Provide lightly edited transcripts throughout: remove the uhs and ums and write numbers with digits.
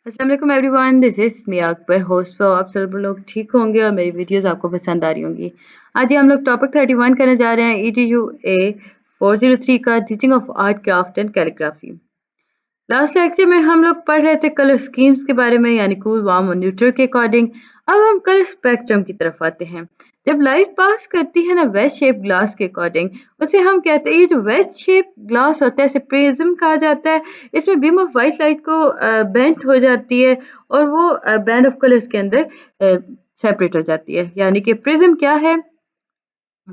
अस्सलाम वालेकुम everyone, this is me Akbar host. तो आप सब लोग ठीक होंगे और मेरी वीडियोस आपको पसंद आ रही होंगी। आज ही हम लोग टॉपिक 31 करने जा रहे हैं, ETUA 403 का teaching of art, craft and calligraphy. Last lecture में हम लोग पढ़ रहे थे कलर स्कीम्स के बारे में, यानी कूल, वार्म और न्यूट्रल के अकॉर्डिंग। अब हम कलर स्पेक्ट्रम की तरफ आते हैं। जब लाइट पास करती है ना वेज शेप ग्लास के अकॉर्डिंग, उसे हम कहते हैं, ये जो वेज शेप ग्लास होता है इसे प्रिज्म कहा जाता है। इसमें बीम ऑफ वाइट लाइट को बेंट हो जाती है और वो बैंड ऑफ कलर्स के अंदर सेपरेट हो जाती है। यानी कि प्रिज्म क्या है?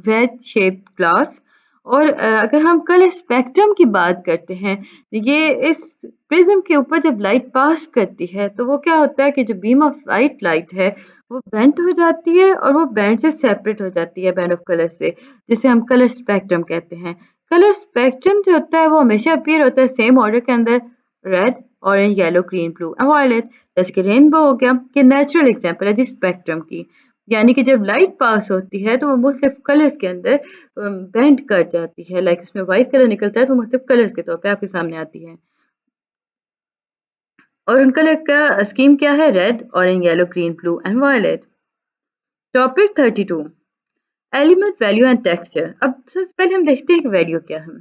Veg shape glass. और अगर हम कलर स्पेक्ट्रम की बात करते हैं, ये इस प्रिज्म के ऊपर जब लाइट पास करती है तो वो क्या होता है कि जो बीम ऑफ वाइट लाइट है वो बेंट हो जाती है और वो बैंड से सेपरेट हो जाती है, बैंड ऑफ कलर से, जिसे हम कलर स्पेक्ट्रम कहते हैं। कलर स्पेक्ट्रम जो होता है वो हमेशा अपीयर होता है सेम ऑर्डर के अंदर: red, orange, yellow, green, blue and violet. जैसे कि रेनबो हो गया, कि नेचुरल एग्जांपल है जी स्पेक्ट्रम की। यानी कि जब लाइट पास होती है तो वो मुख्तलिफ कलर्स के अंदर बेंड कर जाती है। लाइक उसमें व्हाइट कलर निकलता है तो मुख्तलिफ कलर्स के तौर पे आपके सामने आती है। और उन कलर का स्कीम क्या है? Red, orange, yellow, green, blue and violet. Topic 32, element, value and texture. अब सबसे पहले हम देखते हैं कि वैल्यू क्या है।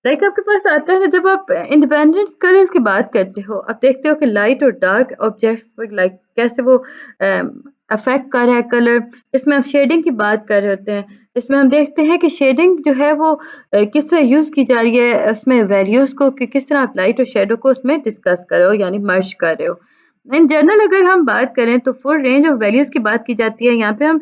लाइक आपके पास आता है ना, जब आप इंडिपेंडेंट कलर्स की बात करते हो, आप देखते हो कि लाइट और डार्क ऑब्जेक्ट्स पर लाइक कैसे वो अफेक्ट कर रहा है कलर। इसमें हम शेडिंग की बात कर रहे होते हैं। इसमें हम देखते हैं कि शेडिंग जो है वो किस तरह यूज़ की जा रही है, उसमें वैल्यूज़ को कि किस तरह आप लाइट और शेडो को उसमें डिस्कस कर रहे हो, यानी मर्ज कर रहे हो। इन जनरल अगर हम बात करें तो फुल रेंज ऑफ वैल्यूज़ की बात की जाती है। यहाँ पे हम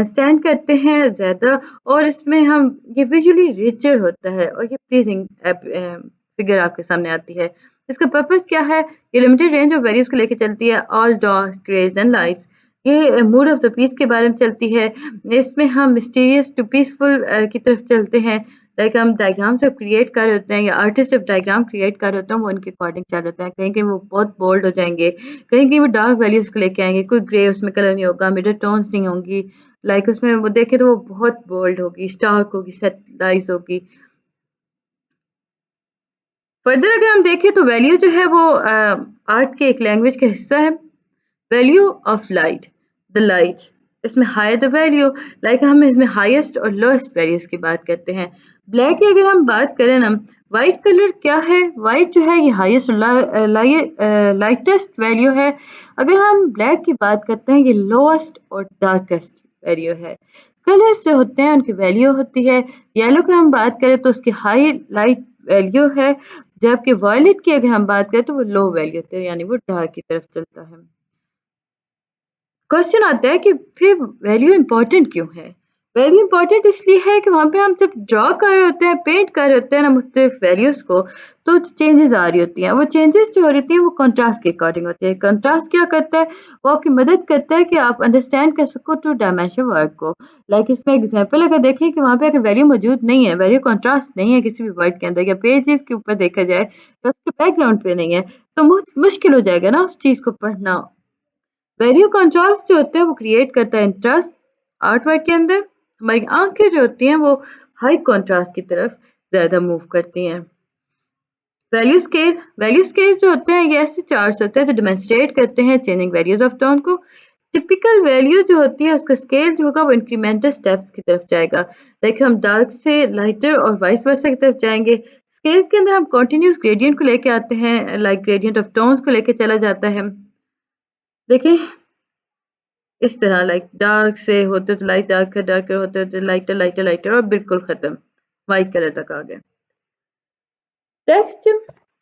स्टैंड करते हैं ज़्यादा, और इसमें हम ये विजुअली रिचर होता है और ये प्लीजिंग फिगर आपके सामने आती है। इसका पर्पस क्या है? ये लिमिटेड रेंज ऑफ वैल्यूज़ को लेके चलती है, ऑल डार्क्स, ग्रेज एंड लाइट्स। ये मूड ऑफ द पीस के बारे में चलती है। इसमें हम मिस्टीरियस टू पीसफुल की तरफ चलते हैं। लाइक हम डायग्राम जब क्रिएट कर रहे होते हैं या आर्टिस्ट जब डायग्राम क्रिएट कर रहे होते हैं वो उनके अकॉर्डिंग चल रहे होते हैं। कहीं कहीं वो बहुत बोल्ड हो जाएंगे, कहीं कहीं वो डार्क वैल्यूज़ को लेके आएंगे, कोई ग्रे उसमें कलर नहीं होगा, मिडल टोन्स नहीं होंगी। लाइक उसमें वो देखे तो वो बहुत बोल्ड होगी, स्टार्क होगी, सेटलाइज होगी। फर्दर अगर हम देखें तो वैल्यू जो है वो आर्ट के एक लैंग्वेज का हिस्सा है। Value of light, the light, इसमें हायर द वैल्यू। लाइक हम इसमें हाईएस्ट और लोएस्ट वैल्यूज की बात करते हैं। ब्लैक की अगर हम बात करें ना, वाइट कलर क्या है? वाइट जो है ये हाईएस्ट और लाइटेस्ट वैल्यू है। अगर हम ब्लैक की बात करते हैं, ये लोएस्ट और डार्केस्ट वैल्यू है। कलर्स जो होते हैं उनकी वैल्यू होती है। येलो की हम बात करें तो उसकी हाई लाइट वैल्यू है, जबकि वायलेट की अगर हम बात करें तो वो लो वैल्यू होती है, यानी वो डार्क की तरफ चलता है। क्वेश्चन आता है कि फिर वैल्यू इंपॉर्टेंट क्यों है? वैल्यू इंपॉर्टेंट इसलिए है कि वहाँ पे हम जब ड्रॉ कर रहे होते हैं, पेंट कर रहे होते हैं ना मुख्तलिफ वैल्यूज़ को, तो चेंजेस आ रही होती हैं। वो चेंजेस जो हो रही हैं वो कंट्रास्ट के अकॉर्डिंग होती है। कंट्रास्ट क्या करता है? वो आपकी मदद करता है कि आप अंडरस्टैंड कर सको टू डायमेंशन वर्क को। लाइक इसमें एग्जांपल अगर देखें कि वहाँ पे अगर वैल्यू मौजूद नहीं है, वैल्यू कंट्रास्ट नहीं है किसी भी वर्ड के अंदर या पेजेस के ऊपर देखा जाए, तो उसके बैकग्राउंड पे नहीं है, तो मुश्किल हो जाएगा ना उस चीज़ को पढ़ना। वैल्यू कंट्रास्ट जो होता है वो क्रिएट करता है इंटरेस्ट आर्ट वर्क के अंदर। हमारी आंखें जो होती हैं वो हाई कंट्रास्ट की तरफ ज़्यादा मूव करती हैं। वैल्यू स्केल जो होते हैं ये ऐसे चार्ट्स होते हैं जो डेमोंस्ट्रेट करते हैं चेंजिंग वैल्यूज ऑफ टोन को। टिपिकल वैल्यू जो होती है उसका स्केल जो होगा वो इंक्रीमेंटल स्टेप्स की तरफ जाएगा। लाइक हम डार्क से लाइटर और वाइस वर्सा की तरफ जाएंगे। स्केल्स के अंदर हम कॉन्टिन्यूस ग्रेडियंट को लेके आते हैं, लाइक ग्रेडियंट ऑफ टोन्स को लेके चला जाता है। देखिए इस तरह, लाइक डार्क से होते तो लाइट, डार्कर डार्कर होते होते लाइटर लाइटर लाइटर और बिल्कुल खत्म, वाइट कलर तक आ गए। टेक्स्ट,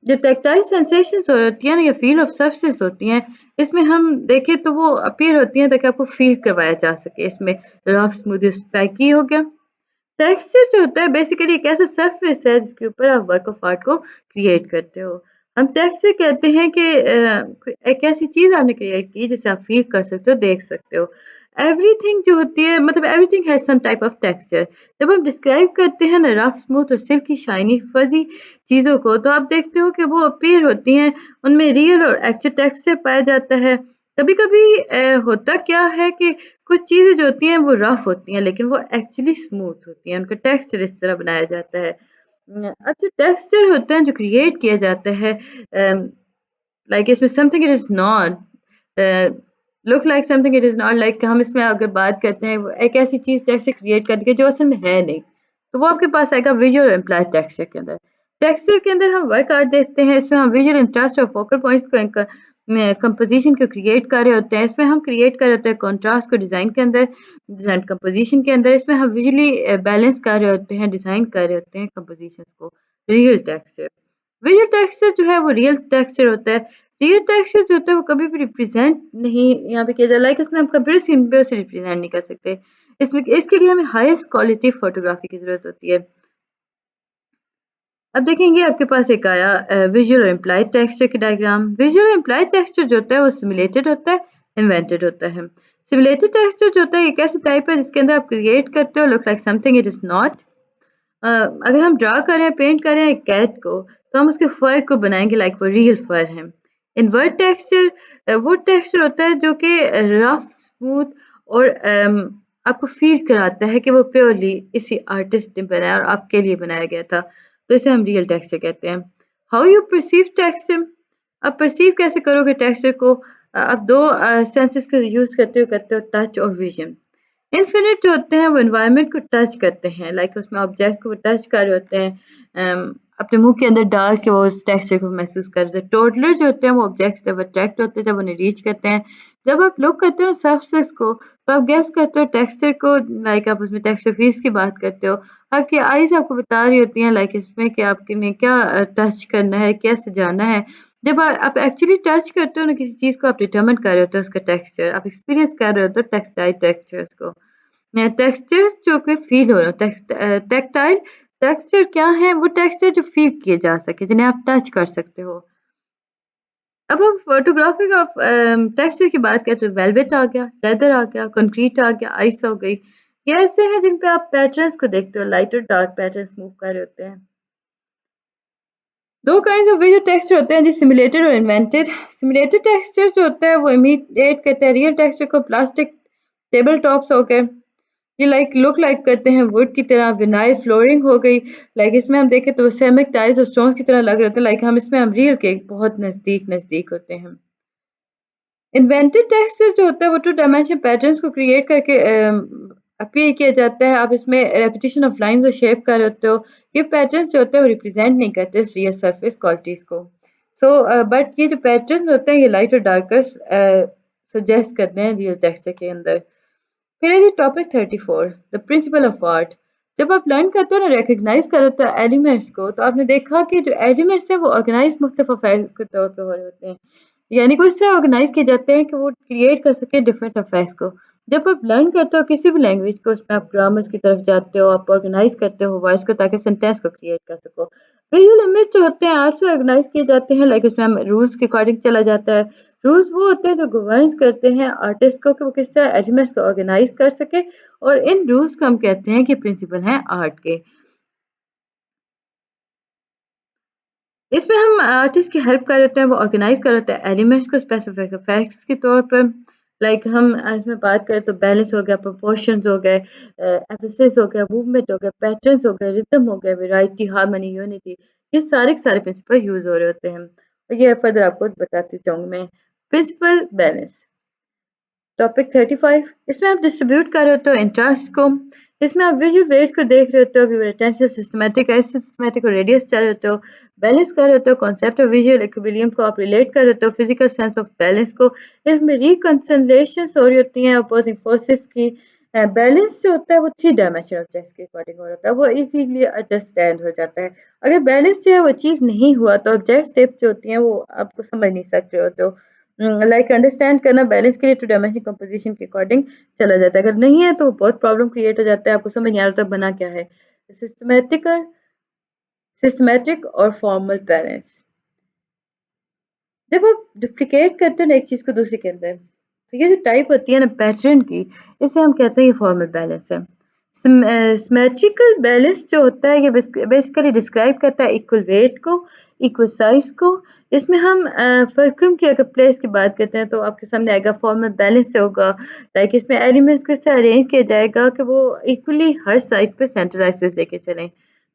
जो टेक्टाइल सेंसेशंस होती हैं ना या फील ऑफ सरफेस होती हैं, इसमें हम देखें तो वो अपीयर होती हैं ताकि आपको फील करवाया जा सके। इसमें रफ, स्मूथ, स्पाइकी हो गया। टेक्सचर जो होता है बेसिकली एक ऐसा सरफेस है जिसके ऊपर आप वर्क ऑफ आर्ट को क्रिएट करते हो। हम टेक्सचर कहते हैं कि एक ऐसी चीज़ आपने क्रिएट की जिसे आप फील कर सकते हो, देख सकते हो। एवरीथिंग जो होती है, मतलब everything has some type of texture. जब हम डिस्क्राइब करते हैं ना रफ, स्मूथ और सिल्की, शाइनी, फजी चीज़ों को, तो आप देखते हो कि वो अपीयर होती हैं, उनमें रियल और एक्चुअल टेक्सचर पाया जाता है। कभी-कभी होता क्या है कि कुछ चीज़ें जो होती हैं वो रफ होती हैं लेकिन वो एक्चुअली स्मूथ होती हैं, उनका टेक्सचर इस तरह बनाया जाता है। अब जो टेक्सचर होते हैं जो क्रिएट किया जाता है, लाइक इसमें something it is not, look like something it is not, like हम इसमें अगर बात करते हैं एक ऐसी चीज़ टेक्सचर क्रिएट करके जो असल में है नहीं, तो वो आपके पास आएगा विजुअल इम्प्लाइड टेक्सचर के अंदर। टेक्सचर के अंदर हम वर्क आर्ट देखते हैं, इसमें हम विजुअल इंटरेस्ट और फोकल पॉइंट्स को कंपोजिशन को क्रिएट कर रहे होते हैं, इसमें हम क्रिएट कर रहे होते हैं कॉन्ट्रास्ट को डिज़ाइन के अंदर, डिज़ाइन कंपोजिशन के अंदर, इसमें हम विजुअली बैलेंस कर रहे होते हैं, डिज़ाइन कर रहे होते हैं कंपोजिशन को। रियल टेक्सचर, विजुअल टेक्सचर जो है वो रियल टेक्सचर होता है। रियल टेक्सचर जो होता है वो कभी भी रिप्रेजेंट नहीं यहाँ पे किया जाए, लाइक इसमें हम कंप्यूटर स्क्रीन पे उसे रिप्रेजेंट नहीं कर सकते। इसमें इसके लिए हमें हाईएस्ट क्वालिटी फोटोग्राफी की जरूरत होती है। अब देखेंगे आपके पास एक आया विजुअल इम्प्लाइड टेक्सचर की डायग्राम। विजुअल इम्प्लाइड टेक्सचर जो होता है वो सिमुलेटेड होता है, इन्वेंटेड होता है। सिमुलेटेड टेक्सचर जो होता है एक ऐसा टाइप है जिसके अंदर आप क्रिएट करते हो look like something it is not. अगर हम ड्रा करें पेंट करें एक कैट को, तो हम उसके फर को बनाएंगे लाइक वो रियल फर है। इन्वर्ट टेक्सचर वो टेक्सचर होता है जो कि रफ स्मूथ और आपको फील कराता है कि वो प्योरली इसी आर्टिस्ट ने बनाया और आपके लिए बनाया गया था, तो इसे हम रियल टेक्सचर कहते हैं। हाउ यू परसीव टेक्सचर, आप परसीव कैसे करोगे टेक्सचर को, आप दो सेंसेस का यूज करते हो टच और विजन। इन्फिनिट जो होते हैं वो एनवायरनमेंट को टच करते हैं, लाइक उसमें ऑब्जेक्ट्स को टच कर रहे होते हैं, अपने मुंह के अंदर डाल के वो उस टेक्सचर को महसूस कर रहे हैं। टोडलर जो होते हैं वो ऑब्जेक्ट्स जब अट्रैक्ट होते हैं, जब उन्हें रीच करते हैं, जब आप लुक करते हो सरफेस को, तो आप गेस करते हो टेक्सचर को, लाइक आप उसमें टेक्सचर फीस की बात करते हो। आपकी आईज आपको बता रही होती हैं लाइक इसमें कि आपने क्या टच करना है, कैसे जाना है। जब आप एक्चुअली टच करते हो ना किसी चीज़ को, आप डिटरमिन कर रहे होते हो उसका टेक्सचर, आप एक्सपीरियंस कर रहे होते हो टेक्सटाइल टेक्सचर्स को। टेक्सचर्स जो कि फील हो रहा है, टेक्टाइल टेक्सचर क्या है, वो टेक्सचर जो फील किए जा सके, जिन्हें आप टच कर सकते हो। अब हम फोटोग्राफी का टेक्सचर की बात करें तो वेलवेट आ गया, लेदर आ गया, कंक्रीट आ गया, आइस हो गई। ये ऐसे हैं जिन पे आप पैटर्न्स को देखते हो, लाइट और डार्क पैटर्न्स मूव कर रहे होते हैं। दो काइंड ऑफ विजुअल टेक्सचर होते हैं जी, सिमुलेटेड और इन्वेंटेड। सिमुलेटेड टेक्सचर जो होता है वो इमिटेट करता है रियल टेक्सचर को। प्लास्टिक टेबल टॉप्स हो गए, ये लाइक लुक लाइक करते हैं वुड की तरह। विनाइल फ्लोरिंग हो गई, लाइक इसमें हम देखें तो सेरेमिक टाइल्स और स्टोन्स की तरह लग रहे होते हैं, लाइक हम रियल के बहुत नज़दीक नज़दीक होते हैं। इन्वेंटेड टेक्सचर जो होता है वो टू डायमेंशन पैटर्न्स को क्रिएट करके अपीयर किया जाता है। आप इसमें रेपिटेशन ऑफ लाइंस और शेप कर रहे होते हो। ये पैटर्न्स जो होते हैं वो रिप्रेजेंट नहीं करते इस रियल सरफेस क्वालिटीज को। सो बट ये जो पैटर्न्स होते हैं ये लाइट और डार्कर्स सजेस्ट करते हैं रियल टेक्सचर के अंदर। फिर है जी topic 34, the principle of art. जब आप लर्न करते हो ना, रिकग्नाइज करते हो एलिमेंट्स को, तो आपने देखा कि जो एलिमेंट्स हैं वो ऑर्गेनाइज मुख्तलिफ अफेयर्स के तौर पे हो रहे होते हैं, यानी कुछ तरह ऑर्गेनाइज किए जाते हैं कि वो क्रिएट कर सके डिफरेंट अफेयर्स को। जब आप लर्न करते हो किसी भी लैंग्वेज को, उसमें आप ग्रामर्स की तरफ जाते हो, आप ऑर्गेनाइज करते हो वर्ड्स को ताकि सेंटेंस को क्रिएट कर सको। विजुअल इमेज जो होते हैं आर्ट्स ऑर्गेनाइज किए जाते हैं, लाइक उसमें हम रूल्स के अकॉर्डिंग चला जाता है। रूल्स वो होते हैं जो गवर्नेंस करते हैं आर्टिस्ट को कि वो किस तरह एलिमेंट्स को ऑर्गेनाइज कर सके, और इन रूल्स को हम कहते हैं कि प्रिंसिपल हैं आर्ट के। इसमें हम आर्टिस्ट की हेल्प कर देते हैं, वो ऑर्गेनाइज कर देते हैं एलिमेंट्स को स्पेसिफिक इफेक्ट्स के तौर पर। लाइक हम इसमें बात करें तो बैलेंस हो गया, प्रोपोर्शंस हो गए, एम्फेसिस हो गया, मूवमेंट हो गया, पैटर्न्स हो गए, रिदम हो गया, वैरायटी, हार्मनी, यूनिटी, ये सारे के सारे प्रिंसिपल यूज हो रहे होते हैं। और ये फर्दर आपको बताती जाऊंगी मैं। प्रिंसिपल बैलेंस, टॉपिक 35, इसमें आप डिस्ट्रीब्यूट कर रहे होते हो इंटरेस्ट को। इसमें आप विजुअल वेट्स को देख रहे होते हो, अभी अटेंशन सिस्टमैटिक है, सिस्टमैटिक और रेडियस चल रहे होते हो, बैलेंस कर रहे होते हो, कॉन्सेप्ट ऑफ विजुअल इक्विलिब्रियम को आप रिलेट कर रहे होते हो, फिजिकल सेंस ऑफ बैलेंस को। इसमें रिकंसिलेशन हो रही होती हैं अपोजिंग फोर्सेस की। बैलेंस जो होता है वो 3 डायमेंशनल ऑब्जेक्ट्स के अकॉर्डिंग हो रहा है, वो इजीली अंडरस्टैंड हो जाता है। अगर बैलेंस जो है वो अचीव नहीं हुआ तो ऑब्जेक्ट स्टेप्स जो होती हैं वो आपको समझ नहीं सकते होते हो। लाइक अंडरस्टैंड करना बैलेंस के लिए 2 डायमेंशनल कंपोजिशन के अकॉर्डिंग चला जाता है। अगर नहीं है तो बहुत प्रॉब्लम क्रिएट हो जाता है, आपको समझ नहीं आ रहा था बना क्या है। सिस्टमैटिकल सिस्टमैटिक और फॉर्मल बैलेंस, जब आप डुप्लीकेट करते हो ना एक चीज को दूसरे के अंदर, तो ये जो टाइप होती है ना पैटर्न की, इसे हम कहते हैं ये फॉर्मल बैलेंस है। सिमेट्रिकल बैलेंस जो होता है ये बेसिकली डिस्क्राइब करता है इक्वल वेट को, इक्वल साइज को। इसमें हम फर्कम की अगर प्लेस की बात करते हैं तो आपके सामने आएगा फॉर्मल बैलेंस से होगा, लाइक इसमें एलिमेंट्स को इस तरह अरेंज किया जाएगा कि वो इक्वली हर साइड पे सेंट्रल एक्सिस लेके चलें,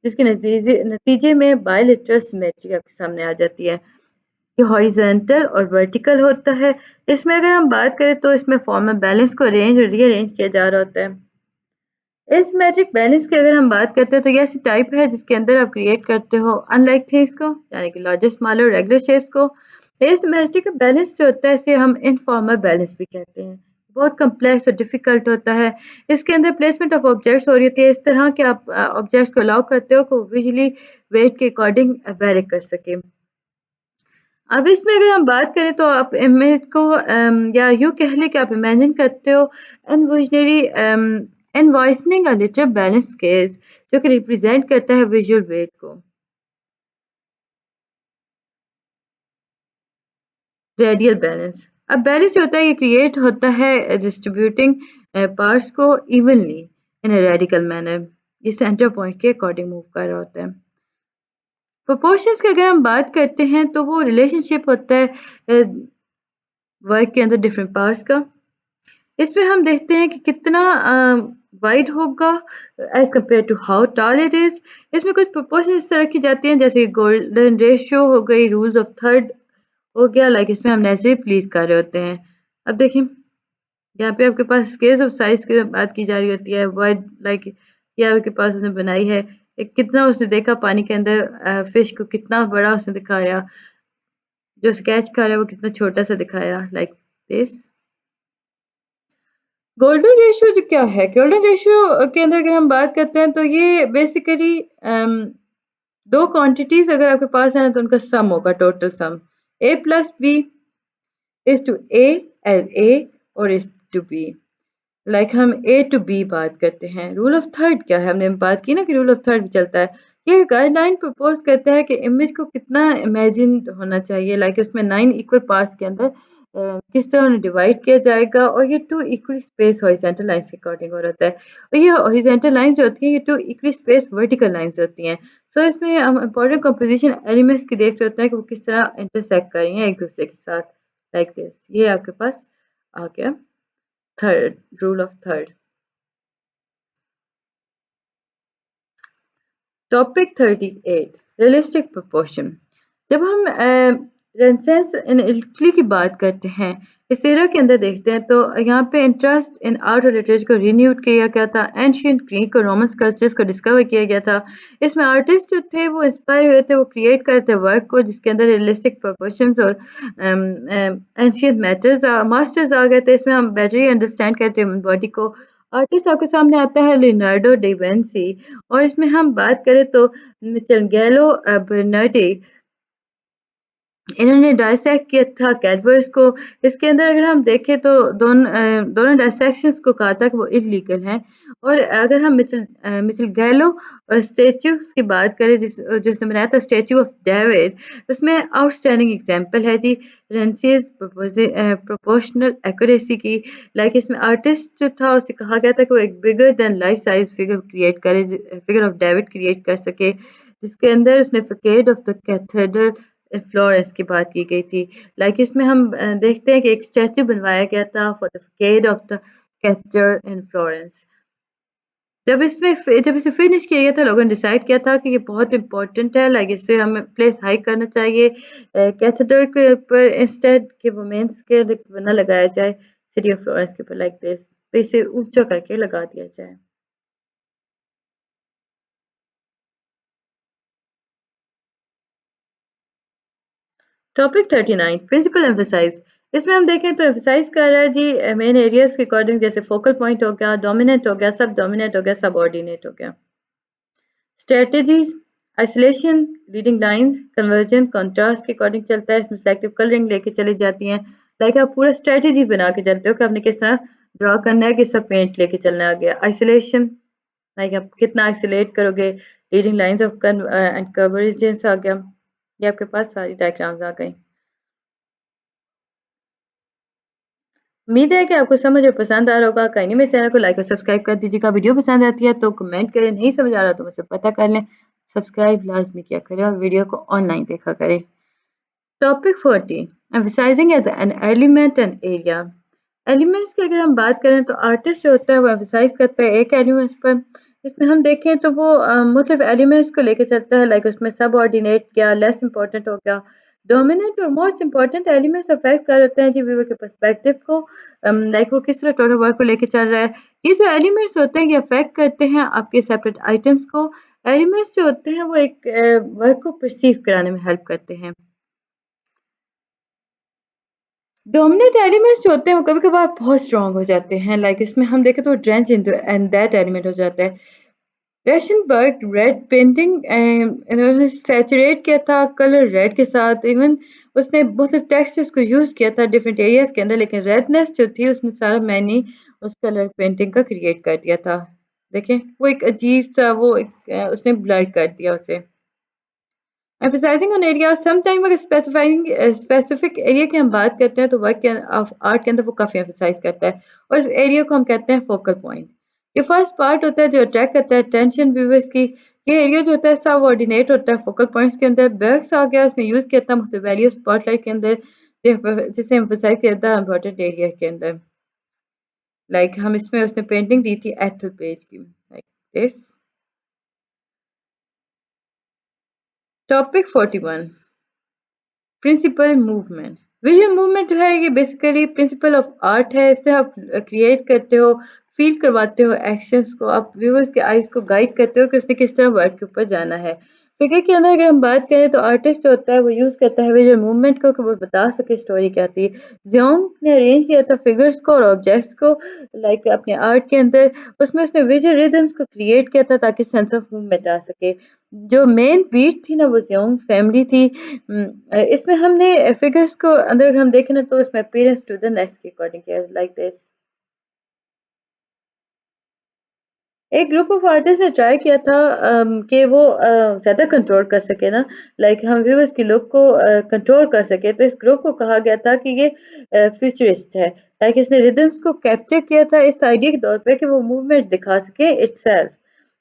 जिसके नतीजे में बायलैटरल सिमेट्री आपके सामने आ जाती है। ये हॉरिजॉन्टल और वर्टिकल होता है। इसमें अगर हम बात करें तो इसमें फॉर्म ऑफ बैलेंस को अरेंज और रीअरेंज किया जा रहा होता है। एसिमेट्रिक बैलेंस की अगर हम बात करते हैं तो ये ऐसी टाइप है जिसके अंदर आप क्रिएट करते हो अनलाइक थिंग्स को, यानी कि लार्जेस्ट स्मॉलर रेगुलर शेप्स को। एसिमेट्रिक बैलेंस जो होता है इसे हम इनफॉर्मल बैलेंस भी कहते हैं। बहुत कम्प्लेक्स और डिफिकल्ट होता है। इसके अंदर प्लेसमेंट ऑफ ऑब्जेक्ट्स हो रही होती है इस तरह कि आप ऑब्जेक्ट्स को अलाउ करते हो को विजुअली वेट के अकॉर्डिंग वेरी कर सके। अब इसमें अगर हम बात करें तो आप इमेज को या यूँ कह लें कि आप इमेजिन करते हो एनविजनरी एनवॉइसनिंग अ लिटरल बैलेंस केस जो कि रिप्रेजेंट करता है विजुअल वेट को। रेडियल बैलेंस, अब बैलेंस जो होता है ये क्रिएट होता है डिस्ट्रीब्यूटिंग पार्ट्स को इवनली इन अ रेडिकल मैनर। ये सेंटर पॉइंट के अकॉर्डिंग मूव कर रहा होता है। प्रोपोर्शंस की अगर हम बात करते हैं तो वो रिलेशनशिप होता है वर्क के अंदर डिफरेंट पार्ट्स का। इसमें हम देखते हैं कि कितना वाइड होगा as compare to how tall it is. इसमें कुछ प्रोपोर्शन इस तरह की जाती हैं जैसे गोल्डन रेशियो हो गई, रूल्स ऑफ थर्ड हो गया। लाइक इसमें हम नेचुरली प्लीज कर रहे होते हैं। अब देखिए यहाँ पे आपके पास स्केल्स ऑफ साइज की बात की जा रही होती है। वाइड लाइक ये आपके पास उसने बनाई है कितना उसने देखा पानी के अंदर फिश को कितना बड़ा उसने दिखाया, जो स्केच कर रहा है वो कितना छोटा सा दिखाया लाइक दिस। गोल्डन रेशियो जो क्या है, गोल्डन रेशियो के अंदर अगर हम बात करते हैं तो ये बेसिकली दो क्वांटिटीज अगर आपके पास है ना तो उनका सम होगा, total sum a plus B is to a as a और इज टू b। लाइक हम ए टू बी बात करते हैं। रूल ऑफ थर्ड क्या है, हमने बात की ना कि रूल ऑफ थर्ड भी चलता है। ये गाइडलाइन प्रपोज करता है कि इमेज को कितना इमेजिन होना चाहिए। लाइक उसमें 9 इक्वल पार्ट्स के अंदर किस तरह उन्हें डिवाइड किया जाएगा और ये 2 इक्वली स्पेस हॉरिजॉन्टल लाइंस के अकॉर्डिंग हो रहा है। और ये हॉरिजॉन्टल लाइंस जो होती हैं ये 2 इक्वली स्पेस वर्टिकल लाइंस होती हैं। सो इसमें हम इंपॉर्टेंट कंपोजिशन एलिमेंट्स की देख रहे होते हैं कि वो किस तरह इंटरसेक्ट कर रही हैं एक दूसरे के साथ लाइक दिस। ये आपके पास आ गया third, rule of third. Topic 38 realistic proportion. जब हम रेनेसांस इन इटली की बात करते हैं, इस एरा के अंदर देखते हैं तो यहाँ पे इंटरेस्ट इन आर्ट और लिटरेचर को रिन्यूड किया गया था। एंशियंट ग्रीक और रोमन स्कल्पचर्स को डिस्कवर किया गया था। इसमें आर्टिस्ट जो थे वो इंस्पायर हुए थे, वो क्रिएट करते वर्क को जिसके अंदर रियलिस्टिक प्रोपोर्शंस और एंशियंट मैटर्स मास्टर्स आ गए थे। इसमें हम बेटर अंडरस्टैंड करते हैं बॉडी को। आर्टिस्ट आपके सामने आता है लियोनार्डो डा विंची और इसमें हम बात करें तो मिचेलंगेलो बर्नार्डी, इन्होंने डाइसेक्ट किया था कैडवर्स को। इसके अंदर अगर हम देखें तो दोनों डाइसेक्शंस को कहा था कि वो इलीगल हैं। और अगर हम मिचेल गैलो स्टैचूज की बात करें जिसने बनाया था स्टैचू ऑफ डेविड, उसमें आउटस्टैंडिंग एग्जांपल है जी रेंसिस प्रोपोर्शनल एक्यूरेसी की। लाइक इसमें आर्टिस्ट जो था उसे कहा गया था कि वो एक bigger than life size figure create करे, फिगर ऑफ डेविड क्रिएट कर सके, जिसके अंदर उसने फकेड ऑफ द कैथेड्रल फ्लोरेंस की बात की गई थी। लाइक इसमें हम देखते हैं कि एक स्टैचू बनवाया गया था for the facade of the cathedral in Florence. जब इसे फिनिश किया गया था लोगों ने डिसाइड किया था कि ये बहुत इंपॉर्टेंट है। लाइक इससे हमें प्लेस हाइक करना चाहिए कैथेड्रल के ऊपर इंस्टेड के वुमेन्स के बना लगाया जाए सिटी ऑफ फ्लोरेंस के ऊपर लाइक दिस, तो इसे ऊंचा करके लगा दिया जाए। Topic 39 principle emphasize. इसमें हम देखें तो एम्फेसाइज कर रहा है जी मेन एरियाज के अकॉर्डिंग, जैसे फोकल पॉइंट हो गया, डोमिनेंट हो गया, सब डोमिनेंट हो गया, सबऑर्डिनेट हो गया। Strategies isolation, reading lines, conversion contrast के अकॉर्डिंग चलता है। इसमें सेलेक्टिव कलरिंग लेके चली जाती हैं। लाइक आप पूरा स्ट्रेटजी बना के चलते हो कि आपने किस तरह ड्रॉ करना है, किस तरह पेंट लेके चलना है। आ गया आइसोलेशन, लाइक आप कितना आइसोलेट करोगे। Reading lines of and convergence आ गया। ये आपके पास सारी डायग्राम्स आ गई। उम्मीद है कि आपको समझ और पसंद आ रहा होगा। कहीं नहीं, मेरे चैनल को लाइक और सब्सक्राइब कर दीजिएगा। वीडियो पसंद आती है तो कमेंट करें, नहीं समझ आ रहा तो मुझसे पता कर लें। सब्सक्राइब लाजमी किया करें और वीडियो को ऑनलाइन देखा करें। Topic 40 emphasizing as an element and area. Elements की अगर हम बात करें तो आर्टिस्ट जो होता है वो एम्फसाइज करता है एक एलिमेंट्स पर। इसमें हम देखें तो वो मुख्तलिफ एलिमेंट्स को लेकर चलता है। लाइक उसमें सब ऑर्डिनेट क्या लेस इंपॉर्टेंट हो गया, डोमिनेंट और मोस्ट इंपॉर्टेंट एलिमेंट्स अफेक्ट कर होते हैं जी व्यूअर के पर्सपेक्टिव को, लाइक वो किस तरह टोटल वर्क को लेके चल रहा है। ये जो एलिमेंट्स होते हैं ये अफेक्ट करते हैं आपके सेपरेट आइटम्स को। एलिमेंट्स जो होते हैं वो एक वर्क को परसीव कराने में हेल्प करते हैं। डोमिनेंट एलिमेंट्स जो होते हैं वो कभी कभार बहुत स्ट्रांग हो जाते हैं, लाइक इसमें हम देखें तो drench in and that element हो जाता है। रेशनबर्ग रेड पेंटिंग इन्होंने सैचुरेट किया था कलर रेड के साथ, इवन उसने बहुत से टेक्सचर्स को यूज़ किया था डिफरेंट एरियाज के अंदर, लेकिन रेडनेस जो थी उसने सारा मैंने उस कलर पेंटिंग का क्रिएट कर दिया था। देखें वो एक अजीब सा वो एक, उसने ब्लर कर दिया उसे। एम्फसाइजिंग ऑन एरिया समटाइम अगर स्पेसिफाइंग स्पेसिफिक एरिया की हम बात करते हैं तो वर्क के ऑफ आर्ट के अंदर वो काफ़ी एम्फसाइज करता है और इस एरिया को हम कहते हैं फोकल पॉइंट। ये फर्स्ट पार्ट होता है जो अट्रैक्ट करता है टेंशन व्यूअर्स की। ये एरिया जो होता है सब ऑर्डिनेट होता है फोकल पॉइंट्स के अंदर। बर्ग्स आ गया उसने यूज़ किया था मुझसे वैल्यू स्पॉटलाइट के अंदर जिसे एम्फसाइज किया था इम्पोर्टेंट एरिया के अंदर। लाइक हम इसमें उसने पेंटिंग दी थी एथल पेज की like this. Topic 41 principle movement. Visual movement जो है ये बेसिकली प्रिंसिपल ऑफ आर्ट है। इससे आप क्रिएट करते हो, फील करवाते हो एक्शंस को, आप व्यूअर्स के आइज को गाइड करते हो कि उसने किस तरह वर्क के ऊपर जाना है। फिगर के अंदर अगर हम बात करें तो आर्टिस्ट जो होता है वो यूज़ करता है विजुअल मूवमेंट को कि वो बता सके स्टोरी क्या थी। ज़ियोंग ने अरेंज किया था फिगर्स को और ऑब्जेक्ट्स को लाइक अपने आर्ट के अंदर। उसमें उसने विजुअल रिदम्स को क्रिएट किया था ताकि सेंस ऑफ मूवमेंट आ सके। जो मेन बीट थी ना वो ज़ियोंग फैमिली थी। इसमें हमने फिगर्स को अंदर हम देखें ना तो इसमें अपीयरेंस टू द नेक्स्ट के अकॉर्डिंग किया लाइक दिस। एक ग्रुप ऑफ आर्टिस्ट ने ट्राई किया था कि वो ज़्यादा कंट्रोल कर सके ना, लाइक हम व्यूअर्स की लुक को कंट्रोल कर सके, तो इस ग्रुप को कहा गया था कि ये फ्यूचरिस्ट है। लाइक इसने रिदम्स को कैप्चर किया था इस आइडिया के तौर पे कि वो मूवमेंट दिखा सके इटसेल्फ।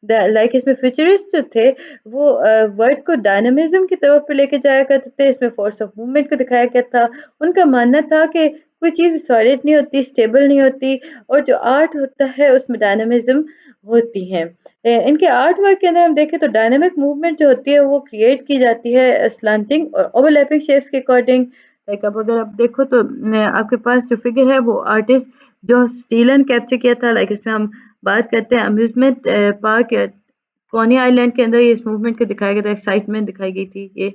लाइक इसमें फ्यूचरिस्ट जो थे वो वर्ड को डायनामिज्म की तरफ पे लेके जाया करते थे। इसमें फोर्स ऑफ मूवमेंट को दिखाया गया था। उनका मानना था कि कोई चीज़ सॉलिड नहीं होती, स्टेबल नहीं होती, और जो आर्ट होता है उसमें डायनामिज्म होती हैं। इनके आर्ट वर्क के अंदर हम देखें तो डायनामिक मूवमेंट जो होती है वो क्रिएट की जाती है स्लांटिंग और ओवरलैपिंग शेप्स के अकॉर्डिंग। लाइक अब अगर आप देखो तो आपके पास जो फिगर है वो आर्टिस्ट जो स्टीलन कैप्चर किया था। लाइक इसमें हम बात करते हैं अम्यूजमेंट पार्क कॉनी आइलैंड के अंदर ये इस मूवमेंट को दिखाया गया था, एक्साइटमेंट दिखाई गई थी ये।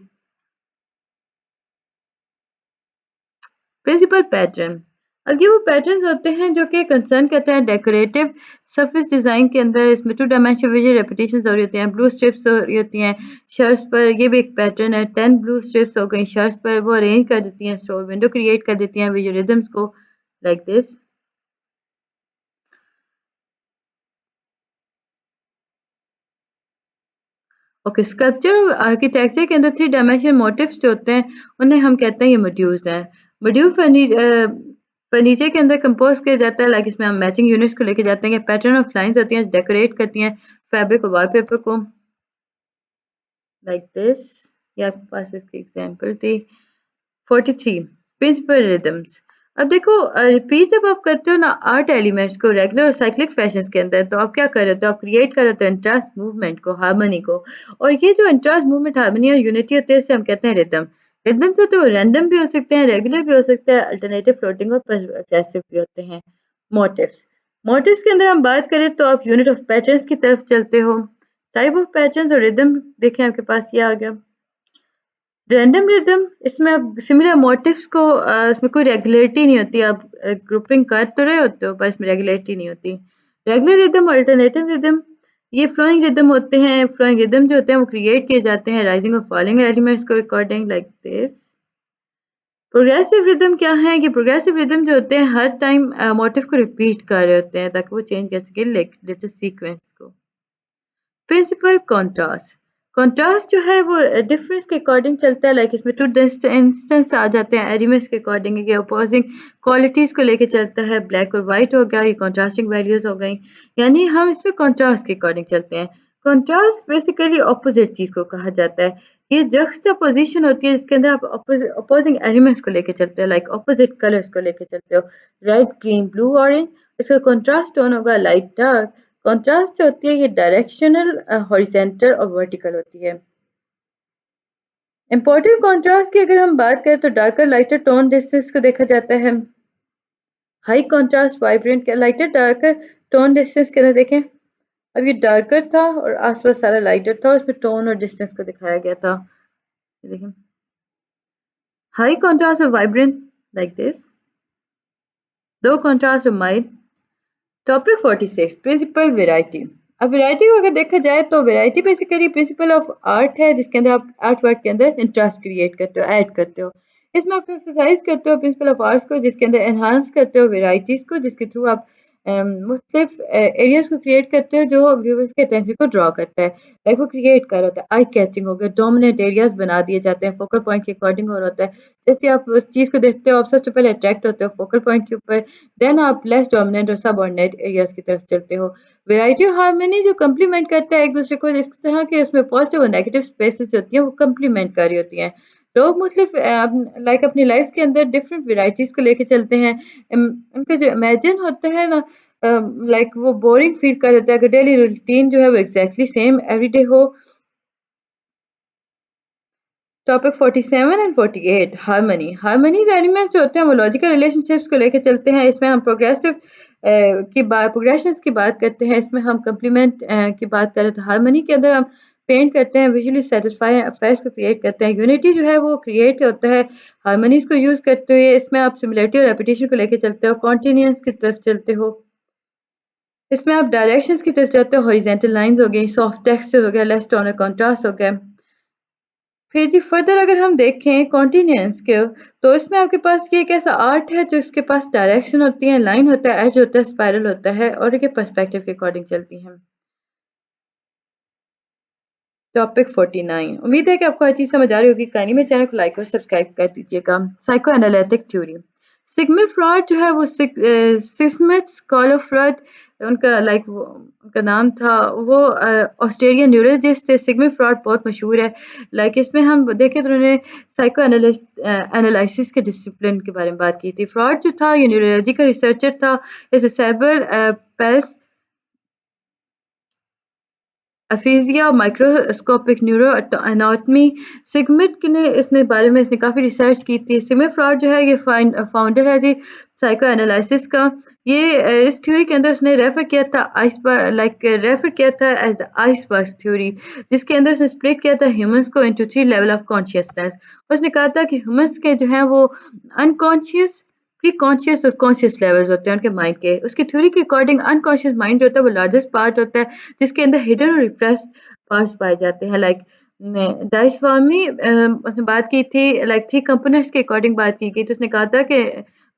प्रिंसिपल पैटर्न, अब ये वो पैटर्न्स होते हैं जो कि कंसर्न करते हैं डेकोरेटिव सरफेस डिज़ाइन के अंदर। इसमें टू डायमेंशनल विजुअल रेपिटेशंस हो रही होती हैं, ब्लू स्ट्रिप्स हो रही होती हैं शर्ट्स पर। ये भी एक पैटर्न है। 10 ब्लू स्ट्रिप्स हो गई शर्ट्स पर, वो अरेंज कर देती हैं स्टोर विंडो क्रिएट कर देती हैं विजुअल रिदम्स को लाइक दिस। ओके, स्कल्पचर और आर्किटेक्चर के अंदर थ्री डायमेंशनल मोटिव्स जो होते हैं उन्हें हम कहते हैं ये मॉड्यूल्स हैं। मॉड्यूल फर्नीचर के अंदर कंपोज किया जाता है। लाइक इसमें हम मैचिंग यूनिट्स को लेके जाते हैं। पैटर्न ऑफ लाइंस होती हैं डेकोरेट करती हैं फैब्रिक और वॉलपेपर को लाइक दिस। ये आपके पास इसकी एग्जांपल थी। 43 प्रिंसिपल रिदम्स। अब देखो रिपीट जब आप करते हो ना आर्ट एलिमेंट्स को रेगुलर और साइक्लिक फैशंस के अंदर तो आप क्या कर रहे हो, आप क्रिएट कर रहे हो इंट्रास्ट मूवमेंट को, हार्मनी को। और ये जो इंट्रास्ट मूवमेंट हार्मनी और यूनिटी होती है इसे हम कहते हैं रिदम। रिदम्स होते हैं रैंडम भी हो सकते हैं, रेगुलर भी हो सकते हैं, अल्टरनेटिव फ्लोटिंग और प्रोग्रेसिव भी होते हैं। मोटिव्स, मोटिव्स के अंदर हम बात करें तो आप यूनिट ऑफ पैटर्न्स की तरफ चलते हो। टाइप ऑफ पैटर्न्स और रिदम देखें आपके पास ये आ गया। रैंडम रिदम, इसमें आप सिमिलर मोटिव्स को इसमें कोई रेगुलरिटी नहीं होती। आप ग्रुपिंग कर तो रहे होते हो पर इसमें रेगुलरिटी नहीं होती। रेगुलर रिदम और अल्टरनेटिव रिदम, ये फ्लोइंग रिदम होते हैं। फ्लोइंग रिदम जो होते हैं वो क्रिएट किए जाते हैं राइजिंग और फॉलिंग एलिमेंट्स को according like this. Progressive rhythm क्या है कि प्रोग्रेसिव रिदम जो होते हैं हर टाइम मोटिव को रिपीट कर रहे होते हैं ताकि वो चेंज कर सके लेटेस्ट सीक्वेंस को। प्रिंसिपल कॉन्ट्रास्ट, कॉन्ट्रास्ट जो है वो डिफरेंस के अकॉर्डिंग चलता है। लाइक इसमें टू इंस्टेंस आ जाते हैं एलिमेंट्स के अकॉर्डिंग, ये अपोजिंग क्वालिटीज को लेके चलता है। ब्लैक और वाइट हो गया, ये कॉन्ट्रास्टिंग वैल्यूज हो गई, यानी हम इसमें कॉन्ट्रास्ट के अकॉर्डिंग चलते हैं। कॉन्ट्रास्ट बेसिकली ऑपोजिट चीज को कहा जाता है। ये जक्सटापोजिशन होती है जिसके अंदर आप अपोजिंग एलिमेंट्स को लेके चलते हो, लाइक ऑपोजिट कलर्स को लेके चलते हो, रेड ग्रीन ब्लू ऑरेंज। इसका कॉन्ट्रास्ट टोन होगा लाइट डार्क। कॉन्ट्रास्ट जो होती है ये डायरेक्शनल, हॉरिजेंटल और वर्टिकल होती है। इंपॉर्टेंट कॉन्ट्रास्ट की अगर हम बात करें तो डार्कर लाइटर टोन डिस्टेंस को देखा जाता है। हाई कॉन्ट्रास्ट वाइब्रेंट के लाइटर डार्कर टोन डिस्टेंस के अंदर देखें, अब ये डार्कर था और आसपास सारा लाइटर था और उसमें टोन और डिस्टेंस को दिखाया गया था। देखें हाई कॉन्ट्रास्ट और vibrant like this, low contrast और माइल्ड। Topic 46 principle variety. अब वैरायटी को अगर देखा जाए तो variety basically principle of art है जिसके अंदर आप आर्ट वर्क के अंदर इंटरेस्ट क्रिएट करते हो, ऐड करते हो। इसमें आप एक्सरसाइज करते हो प्रिंसिपल ऑफ आर्ट्स को जिसके अंदर एनहांस करते हो वैरायटीज को जिसके थ्रू आप मुख्तलिफ एरियाज को क्रिएट करते हो जो व्यूअर्स के अटेंशन को ड्रॉ करता है। लाइक वो क्रिएट कर होता है, आई कैचिंग हो गया, डोमिनेंट एरियाज बना दिए जाते हैं, फोकल पॉइंट के अकॉर्डिंग हो रहा है। जैसे आप उस चीज़ को देखते हो आप सबसे पहले अट्रैक्ट होते हो फोकल पॉइंट के ऊपर, देन आप लेस डोमिनेंट और सबऑर्डिनेट एरियाज की तरफ चलते हो। वैरायटी और हार्मनी जो कम्प्लीमेंट करता है एक दूसरे को, जिस तरह के उसमें पॉजिटिव और नेगेटिव स्पेसेस होती हैं वो कम्प्लीमेंट कर रही होती हैं। लोग मुख्तलिफ लाइक अपनी लाइफ के अंदर डिफरेंट वेराइटीज़ को लेके चलते हैं। उनका जो इमेजिन होता है ना, लाइक वो बोरिंग फील कर देता है अगर डेली रूटीन जो है वो एग्जैक्टली सेम एवरीडे हो। Topic 47 and 48 harmony. Harmonies elements जो होते हैं वो लॉजिकल रिलेशनशिप्स को लेके चलते हैं। इसमें हम प्रोग्रेशंस की बात करते हैं, इसमें हम कम्प्लीमेंट की बात करें तो हार्मनी के अंदर हम पेंट करते हैं, विजुअली सेटिस्फाई अफेयर्स को क्रिएट करते हैं। यूनिटी जो है वो क्रिएट होता है हार्मनीज को यूज करते हुए। इसमें आप सिमिलरिटी और रेपिटेशन को लेके चलते हो, कॉन्टिन्यूंस की तरफ चलते हो। इसमें आप डायरेक्शंस की तरफ जाते हो, हॉरिजेंटल लाइंस हो गई, सॉफ्ट टेक्सचर हो गया, लेस टोन और कंट्रास्ट हो गया। फिर जी फर्दर अगर हम देखें कॉन्टिन्यूंस के, तो इसमें आपके पास ये एक ऐसा आर्ट है जो इसके पास डायरेक्शन होती है, लाइन होता है, एज होता है, स्पाइरल होता है और ये पर्सपेक्टिव के अकॉर्डिंग चलती हैं। टॉपिक 49। उम्मीद है कि आपको हर चीज़ समझ आ रही होगी। काइंडली मेरे चैनल को लाइक और सब्सक्राइब कर दीजिएगा। Psycho analytic theory. Sigmund Freud जो है वो सिगमंड स्कॉल ऑफ फ्रॉइड उनका उनका नाम था, वो ऑस्ट्रेलियन न्यूरोलॉजिस्ट थे। सिगमंड फ्रॉइड बहुत मशहूर है। इसमें हम देखें तो उन्होंने साइको एनालिसिस के डिसिप्लिन के बारे में बात की थी। फ्रॉइड जो था ये न्यूरोलॉजी का रिसर्चर था। इस cerebral palsy aphasia, microscopic neuro anatomy. Sigmund ने इसने बारे में इसने काफ़ी रिसर्च की थी। सिगमंड फ्रॉइड जो है ये फाउंडर है जी साइको एनालिसिस का। ये इस थ्योरी के अंदर उसने रेफर किया था रेफर किया था एज द आइसबर्ग थ्योरी, जिसके अंदर उसने स्प्लिट किया था ह्यूमंस को इनटू 3 लेवल ऑफ कॉन्शियसनेस। उसने कहा था कि ह्यूमंस के जो हैं वो अनकॉन्शियस, प्री कॉन्शियस और कॉन्शियस लेवल्स होते हैं उनके माइंड के। उसकी थ्योरी के अकॉर्डिंग अनकॉन्शियस माइंड जो होता है वो लार्जेस्ट पार्ट होता है जिसके अंदर हिडन और रिप्रेस्ड पार्ट्स पाए जाते हैं। डाइस्वामी उसने बात की थी, 3 कंपोनेंट्स के अकॉर्डिंग बात की गई। तो उसने कहा था कि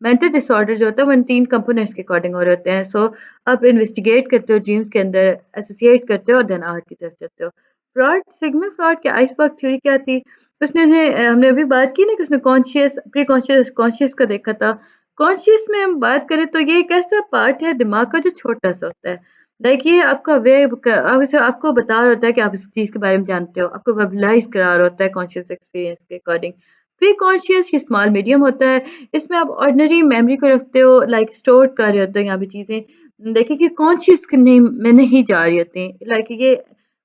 मेंटल डिसऑर्डर जो होता है वो इन 3 कंपोनेंट्स के अकॉर्डिंग हो रहे होते हैं। सो आप इन्वेस्टिगेट करते हो ड्रीम्स के अंदर, एसोसिएट करते हो और देन आर्ट की तरफ चलते हो। सिगमंड फ्रॉइड की आइसबर्ग थ्योरी क्या थी? उसने हमने अभी बात की ना कि उसने कॉन्शियस, प्री कॉन्शियस, कॉन्शियस का देखा था। कॉन्शियस में हम बात करें तो ये एक ऐसा पार्ट है दिमाग का जो छोटा सा होता है। ये आपका आपको बता रहा होता है कि आप इस चीज़ के बारे में जानते हो, आपको वर्बलाइज़ करा रहा होता है कॉन्शियस एक्सपीरियंस के अकॉर्डिंग। प्री कॉन्शियस ये स्मॉल मीडियम होता है, इसमें आप ऑर्डिनरी मेमोरी को रखते हो, स्टोर कर रहे होते हो यहाँ पे चीज़ें। देखिए कि कॉन्शियस में नहीं जा रही होती, ये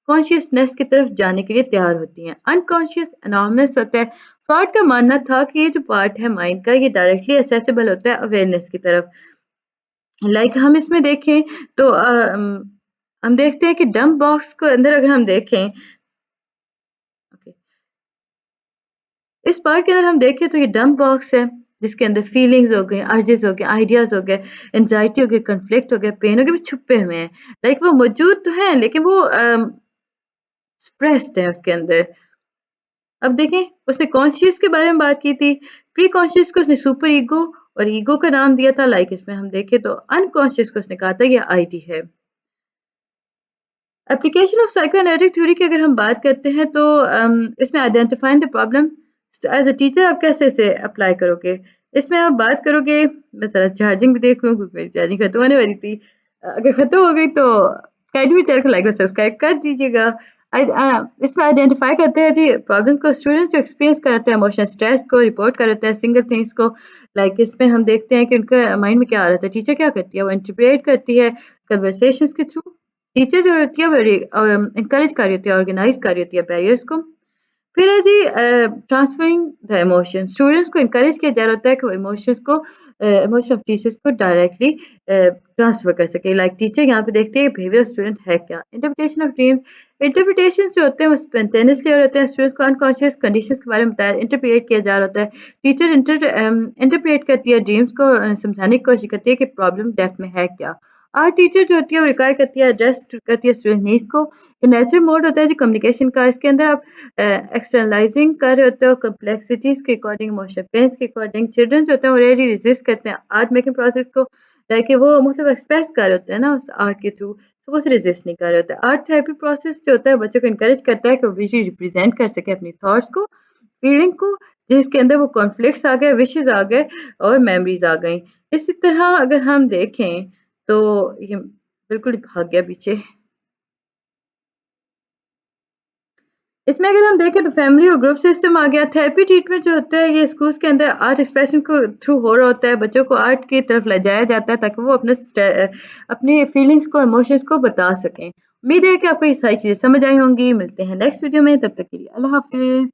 कॉन्शियसनेस की तरफ जाने के लिए तैयार होती हैं। अनकॉन्शियस एनॉर्मस होता है। फ्रॉइड का मानना था कि ये जो पार्ट है माइंड का ये डायरेक्टली एक्सेसिबल होता है अवेयरनेस की तरफ। हम इसमें देखें तो हम देखते हैं कि डंप बॉक्स को अंदर अगर हम देखें, ओके, इस पार्ट के अंदर हम देखें तो ये डंप बॉक्स है जिसके अंदर फीलिंग्स हो गए, अर्जेस हो गए, आइडियाज हो गए, एंजाइटी हो गई, कन्फ्लिक्ट हो गया, पेन हो गया, वो छुपे हुए हैं। वो मौजूद तो हैं लेकिन वो स्प्रेस्ड है उसके अंदर। अब देखें उसने कॉन्शियस के बारे में बात की थी, प्री कॉन्शियस को उसने सुपर ईगो और ईगो का नाम दिया था। इसमें हम देखें तो अनकॉन्शियस को उसने कहा था ये आईडी है। एप्लीकेशन ऑफ साइकोएनालिटिक थ्योरी की अगर हम बात करते हैं तो इसमें identifying the problem as a teacher आप कैसे इसे अप्लाई करोगे। इसमें आप बात करोगे, मैं ज़रा चार्जिंग भी देख लूँ क्योंकि मेरी चार्जिंग खत्म होने वाली थी। अगर खत्म हो गई तो काइंडली चैनल को लाइक और सब्सक्राइब कर दीजिएगा। इसमें आइडेंटिफाई करते हैं जी प्रॉब्लम को, स्टूडेंट्स जो एक्सपीरियंस करते हैं इमोशनल स्ट्रेस को रिपोर्ट करते हैं सिंगल थिंग्स को। इसमें हम देखते हैं कि उनका माइंड में क्या आ रहा था, टीचर क्या करती है वो इंटरप्रेट करती है कन्वर्सेशंस के थ्रू। टीचर जो होती है वो इंकरेज कर रही होती है, ऑर्गेनाइज कर रही होती है बैरियर्स को। फिर है जी ट्रांसफरिंग द इमोशन। स्टूडेंट्स को इनकरेज किया जा रहा होता है कि वो इमोशंस को इमोशन ऑफ टीचर्स को डायरेक्टली ट्रांसफर कर सके। लाइक टीचर यहाँ पे देखते हैं बिहेवियर स्टूडेंट है क्या। Interpretation of dreams. इंटरप्रिटेशन जो होते हैं वो स्पॉन्टेनियसली हो रहे होते हैं। स्टूडेंट्स को अनकॉन्शियस कंडीशंस के बारे में बताया इंटरप्रिएट किया जा रहा होता है। टीचर इंटरप्रेट करती है ड्रीम्स को, समझाने की कोशिश करती है कि प्रॉब्लम डेप्थ में है क्या। आर्ट टीचर जो होती है वो रिक्वायर करती है, एड्रेस करती है स्टूडेंट नीड्स को। नेचुरल मोड होता है जी कम्युनिकेशन का। इसके अंदर आप एक्सटर्नलाइजिंग कर रहे होते हो कम्प्लेक्सिटीज़ के अकॉर्डिंग, इमोशनल पेन्स के अकॉर्डिंग। चिल्ड्रन जो होते हैं वो रेयरली रेजिस्ट करते हैं आर्ट मेकिंग प्रोसेस को, लाइक वो मतलब एक्सप्रेस कर रहे होते हैं ना उस आर्ट के थ्रू, तो वो उसे रेजिस्ट नहीं कर रहे होते। आर्ट थेरेपी प्रोसेस जो होता है बच्चों को इनकरेज करता है कि वो विजुअली रिप्रेजेंट कर सके अपनी थॉट्स को, फीलिंग को, जिसके अंदर वो कॉन्फ्लिक्ट्स आ गए, विशेज़ आ गए और मेमोरीज आ गई। इसी तरह अगर हम देखें तो ये बिल्कुल भाग गया पीछे। इसमें अगर हम देखें तो फैमिली और ग्रुप सिस्टम आ गया। थेरेपी ट्रीटमेंट जो होता है ये स्कूल्स के अंदर आर्ट एक्सप्रेशन को थ्रू हो रहा होता है। बच्चों को आर्ट की तरफ ले जाया जाता है ताकि वो अपनी फीलिंग्स को, इमोशंस को बता सकें। उम्मीद है कि आपको ये सारी चीज़ें समझ आई होंगी। मिलते हैं नेक्स्ट वीडियो में, तब तक के लिए अल्लाह हाफ़िज़।